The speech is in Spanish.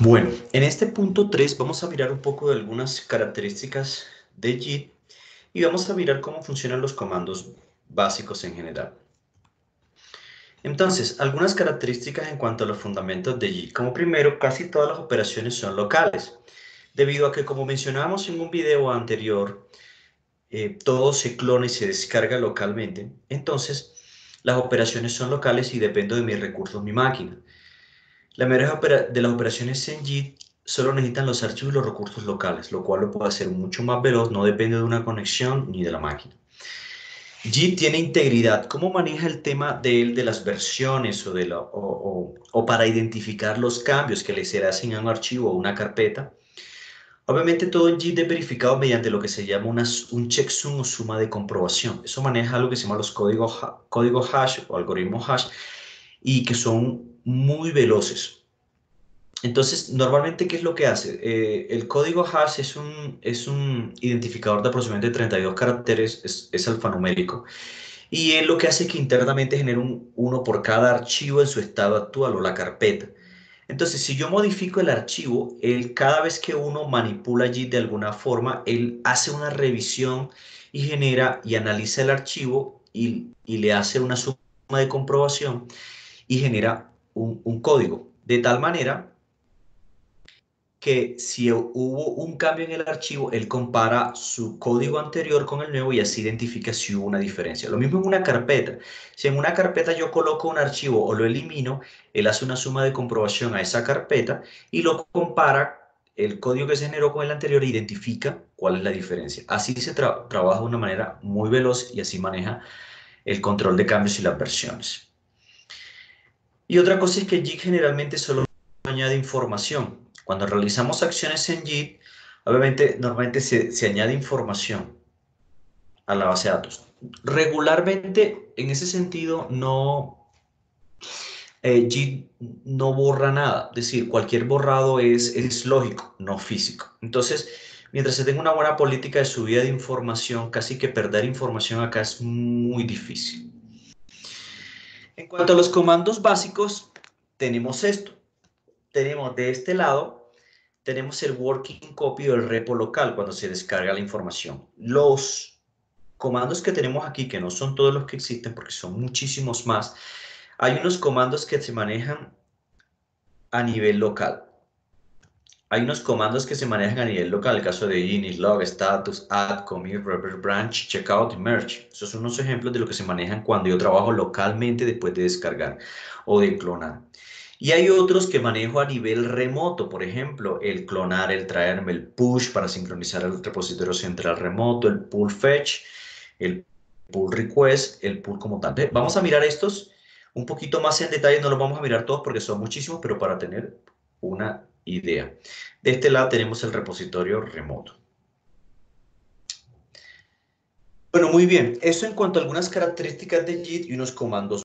Bueno, en este punto 3 vamos a mirar un poco de algunas características de JIT y vamos a mirar cómo funcionan los comandos básicos en general. Entonces, algunas características en cuanto a los fundamentos de JIT. Como primero, casi todas las operaciones son locales, debido a que, como mencionábamos en un video anterior, todo se clona y se descarga localmente. Entonces, las operaciones son locales y dependo de mis recursos, mi máquina. La mayoría de las operaciones en JIT solo necesitan los archivos y los recursos locales, lo cual lo puede hacer mucho más veloz, no depende de una conexión ni de la máquina. JIT tiene integridad. ¿Cómo maneja el tema de las versiones o para identificar los cambios que le se hacen a un archivo o una carpeta? Obviamente todo en JIT es verificado mediante lo que se llama un checksum o suma de comprobación. Eso maneja algo que se llama los códigos hash o algoritmos hash y que son muy veloces. Entonces, normalmente, ¿qué es lo que hace? El código hash es un identificador de aproximadamente 32 caracteres, es alfanumérico, y él lo que hace es que internamente genera uno por cada archivo en su estado actual o la carpeta. Entonces, si yo modifico el archivo, él, cada vez que uno manipula allí de alguna forma, él hace una revisión y genera y analiza el archivo y le hace una suma de comprobación y genera un código. De tal manera que si hubo un cambio en el archivo, él compara su código anterior con el nuevo y así identifica si hubo una diferencia. Lo mismo en una carpeta. Si en una carpeta yo coloco un archivo o lo elimino, él hace una suma de comprobación a esa carpeta y lo compara el código que se generó con el anterior e identifica cuál es la diferencia. Así se trabaja de una manera muy veloz y así maneja el control de cambios y las versiones. Y otra cosa es que JIT generalmente solo añade información. Cuando realizamos acciones en JIT, obviamente normalmente se añade información a la base de datos. Regularmente, en ese sentido, JIT no borra nada. Es decir, cualquier borrado es lógico, no físico. Entonces, mientras se tenga una buena política de subida de información, casi que perder información acá es muy difícil. En cuanto a los comandos básicos, tenemos esto. Tenemos de este lado, tenemos el working copy o el repo local cuando se descarga la información. Los comandos que tenemos aquí, que no son todos los que existen porque son muchísimos más, hay unos comandos que se manejan a nivel local. Hay unos comandos que se manejan a nivel local, el caso de init, log, status, add, commit, reverse branch, checkout y merge. Esos son unos ejemplos de lo que se manejan cuando yo trabajo localmente después de descargar o de clonar. Y hay otros que manejo a nivel remoto, por ejemplo, el clonar, el traerme, el push para sincronizar el repositorio central remoto, el pull fetch, el pull request, el pull como tal. Vamos a mirar estos un poquito más en detalle, no los vamos a mirar todos porque son muchísimos, pero para tener una idea. De este lado tenemos el repositorio remoto. Bueno, muy bien. Eso en cuanto a algunas características de JIT y unos comandos